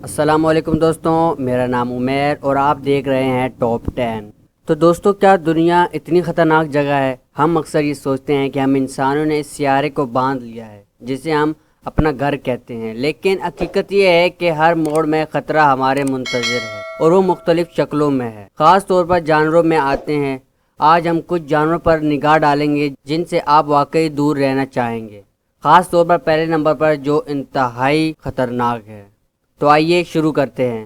السلام علیکم دوستوں، میرا نام عمیر اور آپ دیکھ رہے ہیں ٹاپ 10۔ تو دوستوں، کیا دنیا اتنی خطرناک جگہ ہے؟ ہم اکثر یہ سوچتے ہیں کہ ہم انسانوں نے اس سیارے کو باندھ لیا ہے جسے ہم اپنا گھر کہتے ہیں، لیکن حقیقت یہ ہے کہ ہر موڑ میں خطرہ ہمارے منتظر ہے اور وہ مختلف شکلوں میں ہے۔ خاص طور پر جانوروں میں آتے ہیں۔ آج ہم کچھ جانوروں پر نگاہ ڈالیں گے جن سے آپ واقعی دور رہنا چاہیں گے، خاص طور پر پہلے نمبر پر جو انتہائی خطرناک ہے۔ تو آئیے شروع کرتے ہیں۔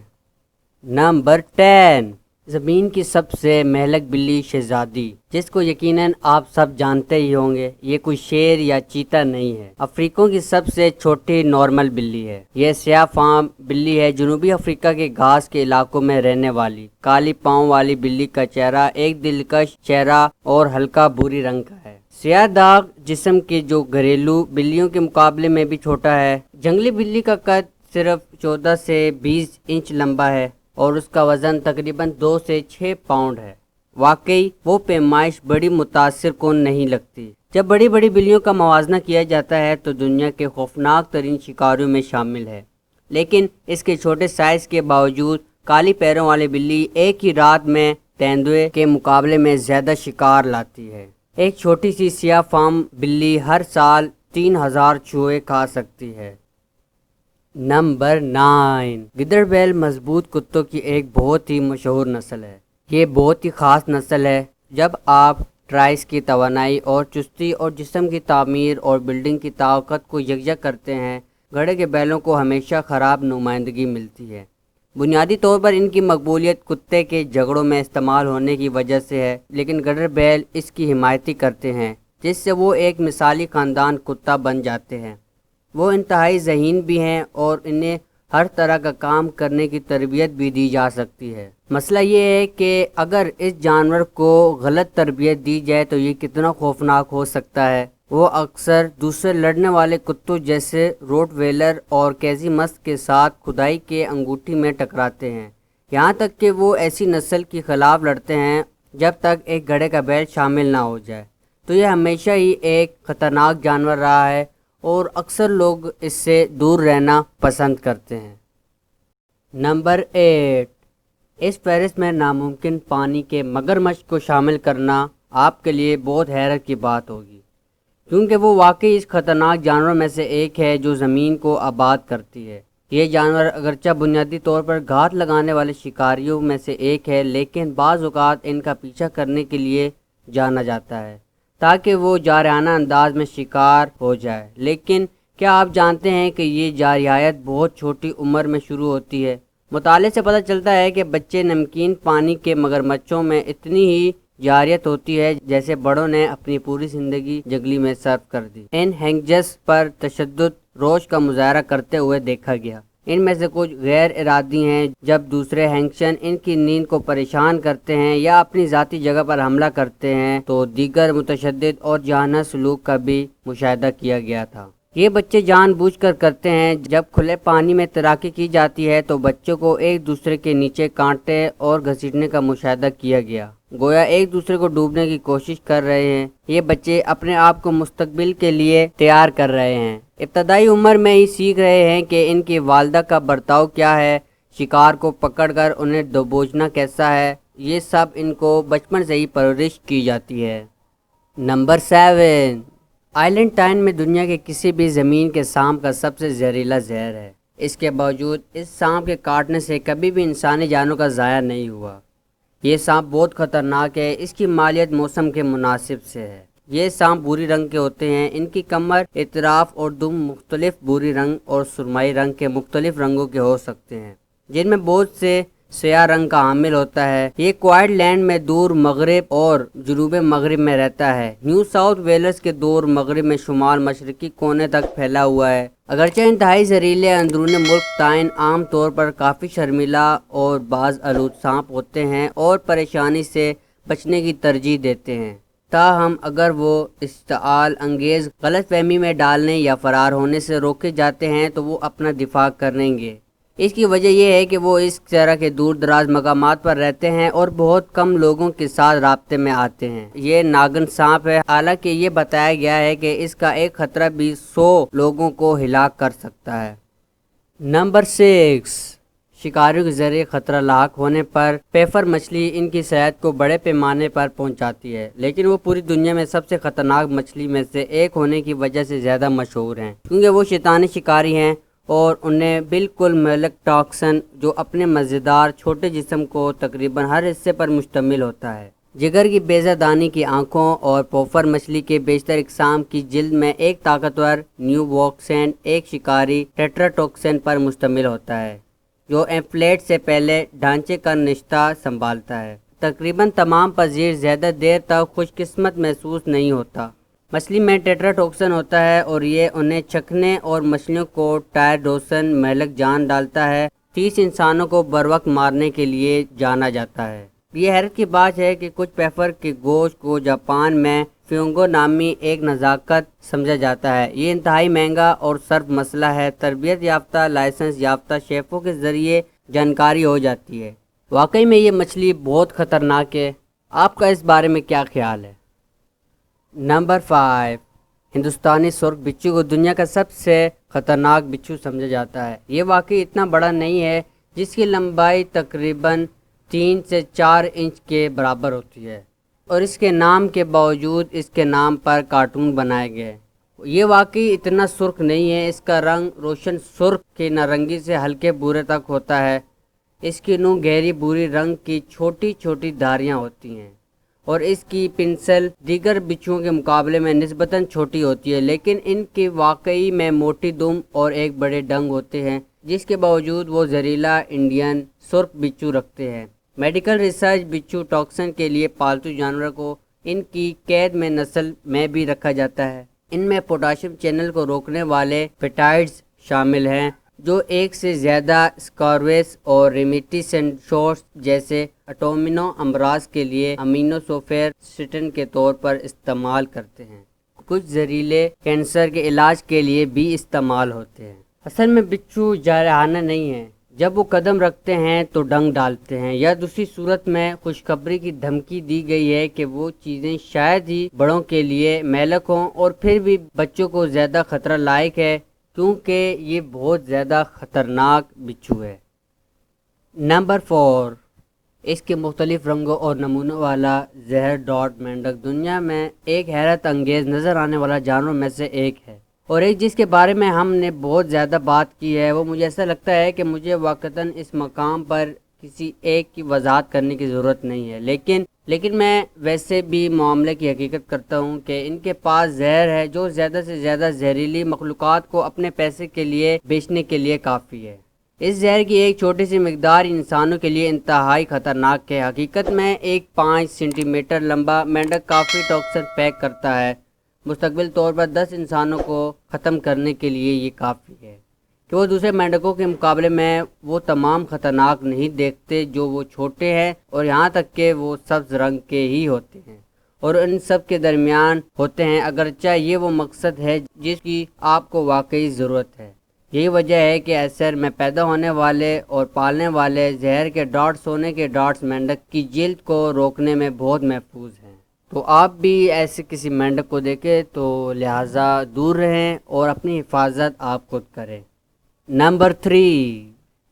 نمبر 10، زمین کی سب سے مہلک بلی شہزادی، جس کو یقیناً آپ سب جانتے ہی ہوں گے۔ یہ کوئی شیر یا چیتا نہیں ہے، افریقوں کی سب سے چھوٹی نارمل بلی ہے۔ یہ سیاہ فام بلی ہے، جنوبی افریقہ کے گھاس کے علاقوں میں رہنے والی کالی پاؤں والی بلی کا چہرہ ایک دلکش چہرہ اور ہلکا بھوری رنگ کا ہے۔ سیاہ داغ جسم کے جو گھریلو بلیوں کے مقابلے میں بھی چھوٹا ہے۔ جنگلی بلی کا قد صرف 14 سے 20 انچ لمبا ہے اور اس کا وزن تقریباً 2 سے 6 پاؤنڈ ہے۔ واقعی وہ پیمائش بڑی متاثر کن نہیں لگتی۔ جب بڑی بڑی بلیوں کا موازنہ کیا جاتا ہے تو دنیا کے خوفناک ترین شکاریوں میں شامل ہے، لیکن اس کے چھوٹے سائز کے باوجود کالی پیروں والی بلی ایک ہی رات میں تیندوے کے مقابلے میں زیادہ شکار لاتی ہے۔ ایک چھوٹی سی سیاہ فام بلی ہر سال 3000 چوہے کھا سکتی ہے۔ نمبر 9، گدڑ بیل مضبوط کتوں کی ایک بہت ہی مشہور نسل ہے۔ یہ بہت ہی خاص نسل ہے۔ جب آپ ٹرائس کی توانائی اور چستی اور جسم کی تعمیر اور بلڈنگ کی طاقت کو یکجا کرتے ہیں، گھڑے کے بیلوں کو ہمیشہ خراب نمائندگی ملتی ہے۔ بنیادی طور پر ان کی مقبولیت کتے کے جھگڑوں میں استعمال ہونے کی وجہ سے ہے، لیکن گدڑ بیل اس کی حمایتی کرتے ہیں، جس سے وہ ایک مثالی خاندان کتا بن جاتے ہیں۔ وہ انتہائی ذہین بھی ہیں اور انہیں ہر طرح کا کام کرنے کی تربیت بھی دی جا سکتی ہے۔ مسئلہ یہ ہے کہ اگر اس جانور کو غلط تربیت دی جائے تو یہ کتنا خوفناک ہو سکتا ہے۔ وہ اکثر دوسرے لڑنے والے کتوں جیسے روٹ ویلر اور کیزی مسک کے ساتھ کھدائی کے انگوٹھی میں ٹکراتے ہیں، یہاں تک کہ وہ ایسی نسل کے خلاف لڑتے ہیں جب تک ایک گھڑے کا بیل شامل نہ ہو جائے۔ تو یہ ہمیشہ ہی ایک خطرناک جانور رہا ہے اور اکثر لوگ اس سے دور رہنا پسند کرتے ہیں۔ نمبر 8، اس فہرست میں ناممکن پانی کے مگرمچھ کو شامل کرنا آپ کے لیے بہت حیرت کی بات ہوگی، کیونکہ وہ واقعی اس خطرناک جانوروں میں سے ایک ہے جو زمین کو آباد کرتی ہے۔ یہ جانور اگرچہ بنیادی طور پر گھات لگانے والے شکاریوں میں سے ایک ہے، لیکن بعض اوقات ان کا پیچھا کرنے کے لیے جانا جاتا ہے تاکہ وہ جارحانہ انداز میں شکار ہو جائے۔ لیکن کیا آپ جانتے ہیں کہ یہ جارحیت بہت چھوٹی عمر میں شروع ہوتی ہے؟ مطالعے سے پتہ چلتا ہے کہ بچے نمکین پانی کے مگرمچھوں میں اتنی ہی جارحیت ہوتی ہے جیسے بڑوں نے اپنی پوری زندگی جنگلی میں صرف کر دی۔ ان ہینگجز پر تشدد روش کا مظاہرہ کرتے ہوئے دیکھا گیا۔ ان میں سے کچھ غیر ارادی ہیں۔ جب دوسرے ہینگشن ان کی نیند کو پریشان کرتے ہیں یا اپنی ذاتی جگہ پر حملہ کرتے ہیں تو دیگر متشدد اور جانحہ سلوک کا بھی مشاہدہ کیا گیا تھا۔ یہ بچے جان بوجھ کر کرتے ہیں۔ جب کھلے پانی میں تیراکی کی جاتی ہے تو بچوں کو ایک دوسرے کے نیچے کانٹے اور گھسیٹنے کا مشاہدہ کیا گیا، گویا ایک دوسرے کو ڈوبنے کی کوشش کر رہے ہیں۔ یہ بچے اپنے آپ کو مستقبل کے لیے تیار کر رہے ہیں، ابتدائی عمر میں ہی سیکھ رہے ہیں کہ ان کی والدہ کا برتاؤ کیا ہے، شکار کو پکڑ کر انہیں دبوچنا کیسا ہے۔ یہ سب ان کو بچپن سے ہی پرورش کی جاتی ہے۔ نمبر 7، آئلینڈ ٹائن میں دنیا کے کسی بھی زمین کے سانپ کا سب سے زہریلا زہر ہے۔ اس کے باوجود اس سانپ کے کاٹنے سے کبھی بھی انسانی جانوں کا ضائع نہیں ہوا۔ یہ سانپ بہت خطرناک ہے۔ اس کی مالیت موسم کے مناسب سے ہے۔ یہ سانپ بھوری رنگ کے ہوتے ہیں۔ ان کی کمر، اطراف اور دم مختلف بھوری رنگ اور سرمئی رنگ کے مختلف رنگوں کے ہو سکتے ہیں، جن میں بہت سے سیاہ رنگ کا حامل ہوتا ہے۔ یہ کوائٹ لینڈ میں دور مغرب اور جنوب مغرب میں رہتا ہے۔ نیو ساؤتھ ویلز کے دور مغرب میں شمال مشرقی کونے تک پھیلا ہوا ہے۔ اگرچہ انتہائی زہریلے اندرون ملک ٹائن عام طور پر کافی شرمیلا اور باز آلود سانپ ہوتے ہیں اور پریشانی سے بچنے کی ترجیح دیتے ہیں، تاہم اگر وہ اشتعال انگیز غلط فہمی میں ڈالنے یا فرار ہونے سے روکے جاتے ہیں تو وہ اپنا دفاع کریں گے۔ اس کی وجہ یہ ہے کہ وہ اس طرح کے دور دراز مقامات پر رہتے ہیں اور بہت کم لوگوں کے ساتھ رابطے میں آتے ہیں۔ یہ ناگن سانپ ہے، حالانکہ یہ بتایا گیا ہے کہ اس کا ایک خطرہ بھی 100 لوگوں کو ہلاک کر سکتا ہے۔ نمبر 6، شکاریوں کے ذریعے خطرہ لاحق ہونے پر پیفر مچھلی ان کی صحت کو بڑے پیمانے پر پہنچاتی ہے، لیکن وہ پوری دنیا میں سب سے خطرناک مچھلی میں سے ایک ہونے کی وجہ سے زیادہ مشہور ہیں، کیونکہ وہ شیطانی شکاری ہیں اور انہیں بالکل میلک ٹاکسن جو اپنے مزیدار چھوٹے جسم کو تقریباً ہر حصے پر مشتمل ہوتا ہے۔ جگر کی بیضہ دانی کی آنکھوں اور پوفر مچھلی کے بیشتر اقسام کی جلد میں ایک طاقتور نیووکسین ایک شکاری ٹیٹراٹوکسن پر مشتمل ہوتا ہے جو ایمفلیٹ سے پہلے ڈھانچے کا نشتہ سنبھالتا ہے۔ تقریباً تمام پذیر زیادہ دیر تک خوش قسمت محسوس نہیں ہوتا۔ مچھلی میں ٹیٹراٹوکسن ہوتا ہے اور یہ انہیں چکھنے اور مچھلیوں کو ٹائرڈوسن مہلک جان ڈالتا ہے۔ 30 انسانوں کو بروقت مارنے کے لیے جانا جاتا ہے۔ یہ حیرت کی بات ہے کہ کچھ پیفر کے گوشت کو جاپان میں فیونگو نامی ایک نزاکت سمجھا جاتا ہے۔ یہ انتہائی مہنگا اور صرف مسئلہ ہے تربیت یافتہ لائسنس یافتہ شیفوں کے ذریعے جانکاری ہو جاتی ہے۔ واقعی میں یہ مچھلی بہت خطرناک ہے۔ آپ کا اس بارے میں کیا خیال ہے؟ نمبر 5، ہندوستانی سرخ بچھو کو دنیا کا سب سے خطرناک بچھو سمجھا جاتا ہے۔ یہ واقعی اتنا بڑا نہیں ہے، جس کی لمبائی تقریباً 3 سے 4 انچ کے برابر ہوتی ہے، اور اس کے نام کے باوجود اس کے نام پر کارٹون بنائے گئے۔ یہ واقعی اتنا سرخ نہیں ہے، اس کا رنگ روشن سرخ کے نارنگی سے ہلکے بھورے تک ہوتا ہے۔ اس کی نوک گہری بھوری رنگ کی چھوٹی چھوٹی دھاریاں ہوتی ہیں، اور اس کی پنسل دیگر بچھوؤں کے مقابلے میں نسبتاً چھوٹی ہوتی ہے، لیکن ان کی واقعی میں موٹی دم اور ایک بڑے ڈنگ ہوتے ہیں، جس کے باوجود وہ زہریلا انڈین سرخ بچھو رکھتے ہیں۔ میڈیکل ریسرچ بچھو ٹاکسن کے لیے پالتو جانور کو ان کی قید میں نسل میں بھی رکھا جاتا ہے۔ ان میں پوٹاشیم چینل کو روکنے والے پیپٹائڈز شامل ہیں جو ایک سے زیادہ اسکارویس اور ریمیٹیسنٹوس جیسے اٹومینو امراض کے لیے امینوسوفیر سٹن کے طور پر استعمال کرتے ہیں۔ کچھ زہریلے کینسر کے علاج کے لیے بھی استعمال ہوتے ہیں۔ اصل میں بچھو جارحانہ نہیں ہیں۔ جب وہ قدم رکھتے ہیں تو ڈنگ ڈالتے ہیں، یا دوسری صورت میں خوشخبری کی دھمکی دی گئی ہے کہ وہ چیزیں شاید ہی بڑوں کے لیے مہلک ہوں، اور پھر بھی بچوں کو زیادہ خطرہ لاحق ہے کیونکہ یہ بہت زیادہ خطرناک بچھو ہے۔ نمبر 4، اس کے مختلف رنگوں اور نمونوں والا زہر ڈاٹ مینڈک دنیا میں ایک حیرت انگیز نظر آنے والا جانور میں سے ایک ہے، اور ایک جس کے بارے میں ہم نے بہت زیادہ بات کی ہے۔ وہ مجھے ایسا لگتا ہے کہ مجھے واقعتاً اس مقام پر کسی ایک کی وضاحت کرنے کی ضرورت نہیں ہے، لیکن میں ویسے بھی معاملے کی حقیقت کرتا ہوں کہ ان کے پاس زہر ہے جو زیادہ سے زیادہ زہریلی مخلوقات کو اپنے پیسے کے لیے بیچنے کے لیے کافی ہے۔ اس زہر کی ایک چھوٹی سی مقدار انسانوں کے لیے انتہائی خطرناک ہے۔ حقیقت میں ایک 5 سینٹی میٹر لمبا مینڈک کافی ٹاکسن پیک کرتا ہے۔ مستقبل طور پر 10 انسانوں کو ختم کرنے کے لیے یہ کافی ہے کہ وہ دوسرے مینڈکوں کے مقابلے میں وہ تمام خطرناک نہیں دیکھتے جو وہ چھوٹے ہیں، اور یہاں تک کہ وہ سبز رنگ کے ہی ہوتے ہیں اور ان سب کے درمیان ہوتے ہیں، اگرچہ یہ وہ مقصد ہے جس کی آپ کو واقعی ضرورت ہے۔ یہی وجہ ہے کہ ایسر میں پیدا ہونے والے اور پالنے والے زہر کے ڈاٹ سونے کے ڈاٹس مینڈک کی جلد کو روکنے میں بہت محفوظ ہیں۔ تو آپ بھی ایسے کسی مینڈک کو دیکھیں تو لہٰذا دور رہیں اور اپنی حفاظت آپ خود کریں۔ نمبر 3،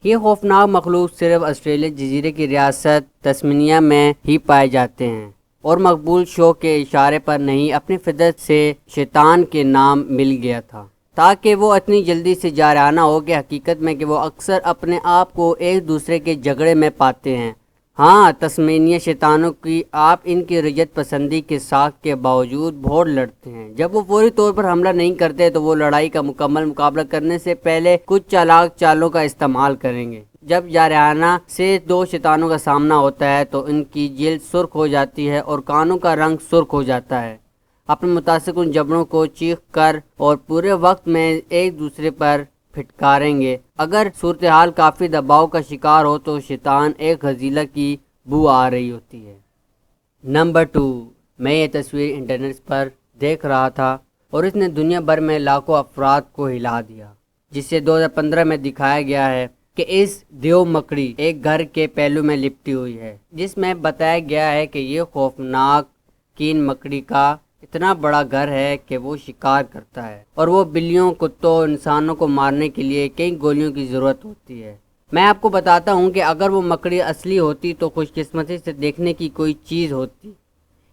یہ خوفناک مخلوق صرف آسٹریلین جزیرے کی ریاست تسمینیا میں ہی پائے جاتے ہیں، اور مقبول شو کے اشارے پر نہیں، اپنی فطرت سے شیطان کے نام مل گیا تھا تاکہ وہ اتنی جلدی سے جارحانہ ہو کہ حقیقت میں کہ وہ اکثر اپنے آپ کو ایک دوسرے کے جھگڑے میں پاتے ہیں۔ ہاں، تسمینیا شیطانوں کی آپ ان کی رجعت پسندی کے ساکھ کے باوجود بہت لڑتے ہیں۔ جب وہ فوری طور پر حملہ نہیں کرتے تو وہ لڑائی کا مکمل مقابلہ کرنے سے پہلے کچھ چالاک چالوں کا استعمال کریں گے۔ جب جارحانہ سے 2 شیطانوں کا سامنا ہوتا ہے تو ان کی جلد سرخ ہو جاتی ہے اور کانوں کا رنگ سرخ ہو جاتا ہے۔ اپنے متسکن جبڑوں کو چیخ کر اور پورے وقت میں ایک دوسرے پر پھٹکاریں گے۔ اگر صورتحال کافی دباؤ کا شکار ہو تو شیطان ایک ہزیلہ کی بو آ رہی ہوتی ہے۔ نمبر 2، میں یہ تصویر انٹرنیٹ پر دیکھ رہا تھا اور اس نے دنیا بھر میں لاکھوں افراد کو ہلا دیا، جسے 2015 میں دکھایا گیا ہے کہ اس دیو مکڑی ایک گھر کے پہلو میں لپٹی ہوئی ہے، جس میں بتایا گیا ہے کہ یہ خوفناک کین مکڑی کا اتنا بڑا گھر ہے کہ وہ شکار کرتا ہے، اور وہ بلیوں، کتوں، انسانوں کو مارنے کے لیے کئی گولیوں کی ضرورت ہوتی ہے۔ میں آپ کو بتاتا ہوں کہ اگر وہ مکڑی اصلی ہوتی تو خوش قسمتی سے دیکھنے کی کوئی چیز ہوتی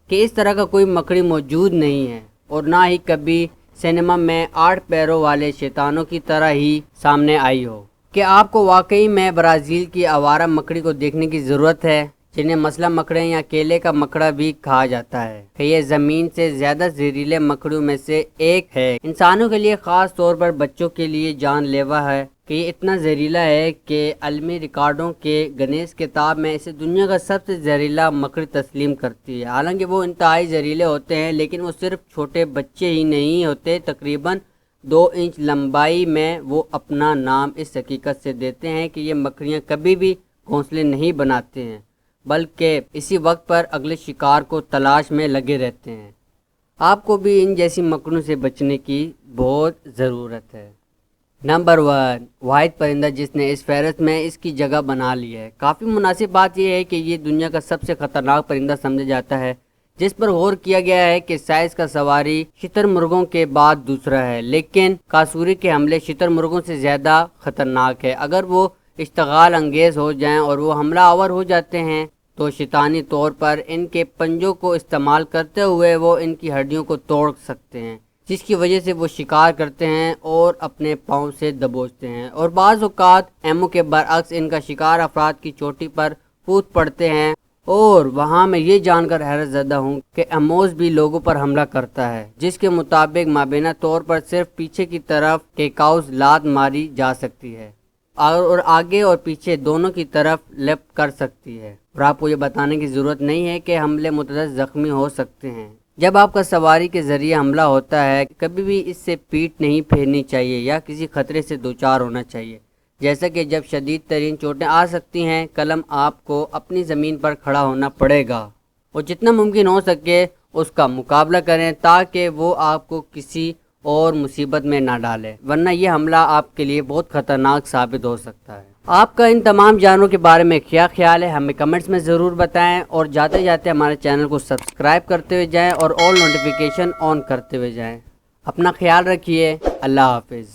کہ اس طرح کا کوئی مکڑی موجود نہیں ہے، اور نہ ہی کبھی سینما میں 8 پیروں والے شیطانوں کی طرح ہی سامنے آئی ہو۔ کہ آپ کو واقعی میں برازیل کی آوارہ مکڑی کو دیکھنے کی ضرورت ہے، جنہیں مسلح مکڑے یا کیلے کا مکڑا بھی کہا جاتا ہے، کہ یہ زمین سے زیادہ زہریلے مکڑیوں میں سے ایک ہے۔ انسانوں کے لیے، خاص طور پر بچوں کے لیے جان لیوا ہے، کہ یہ اتنا زہریلا ہے کہ عالمی ریکارڈوں کے گنیس کتاب میں اسے دنیا کا سب سے زہریلا مکڑی تسلیم کرتی ہے۔ حالانکہ وہ انتہائی زہریلے ہوتے ہیں، لیکن وہ صرف چھوٹے بچے ہی نہیں ہوتے، تقریباً 2 انچ لمبائی میں وہ اپنا نام اس حقیقت سے دیتے ہیں کہ یہ مکڑیاں کبھی بھی گھونسلے نہیں بناتے ہیں، بلکہ اسی وقت پر اگلے شکار کو تلاش میں لگے رہتے ہیں۔ آپ کو بھی ان جیسی مکڑیوں سے بچنے کی بہت ضرورت ہے۔ نمبر 1، واحد پرندہ جس نے اس فہرست میں اس کی جگہ بنا لی ہے۔ کافی مناسب بات یہ ہے کہ یہ دنیا کا سب سے خطرناک پرندہ سمجھا جاتا ہے، جس پر غور کیا گیا ہے کہ سائز کا سواری شتر مرغوں کے بعد دوسرا ہے، لیکن کاسوری کے حملے شتر مرغوں سے زیادہ خطرناک ہے۔ اگر وہ اشتعال انگیز ہو جائیں اور وہ حملہ آور ہو جاتے ہیں تو شیطانی طور پر ان کے پنجوں کو استعمال کرتے ہوئے وہ ان کی ہڈیوں کو توڑ سکتے ہیں، جس کی وجہ سے وہ شکار کرتے ہیں اور اپنے پاؤں سے دبوچتے ہیں، اور بعض اوقات ایمو کے برعکس ان کا شکار افراد کی چوٹی پر کود پڑتے ہیں۔ اور وہاں میں یہ جان کر حیرت زدہ ہوں کہ ایموز بھی لوگوں پر حملہ کرتا ہے، جس کے مطابق مابینہ طور پر صرف پیچھے کی طرف کیکاؤز لات ماری جا سکتی ہے اور آگے اور پیچھے دونوں کی طرف لیپ کر سکتی ہے، اور آپ کو یہ بتانے کی ضرورت نہیں ہے کہ حملے متعدد زخمی ہو سکتے ہیں۔ جب آپ کا سواری کے ذریعے حملہ ہوتا ہے، کبھی بھی اس سے پیٹھ نہیں پھیرنی چاہیے یا کسی خطرے سے دوچار ہونا چاہیے، جیسا کہ جب شدید ترین چوٹیں آ سکتی ہیں، قلم آپ کو اپنی زمین پر کھڑا ہونا پڑے گا اور جتنا ممکن ہو سکے اس کا مقابلہ کریں تاکہ وہ آپ کو کسی اور مصیبت میں نہ ڈالے، ورنہ یہ حملہ آپ کے لیے بہت خطرناک ثابت ہو سکتا ہے۔ آپ کا ان تمام جانوروں کے بارے میں کیا خیال ہے ہمیں کمنٹس میں ضرور بتائیں، اور جاتے جاتے ہمارے چینل کو سبسکرائب کرتے ہوئے جائیں اور آل نوٹیفیکیشن آن کرتے ہوئے جائیں۔ اپنا خیال رکھیے، اللہ حافظ۔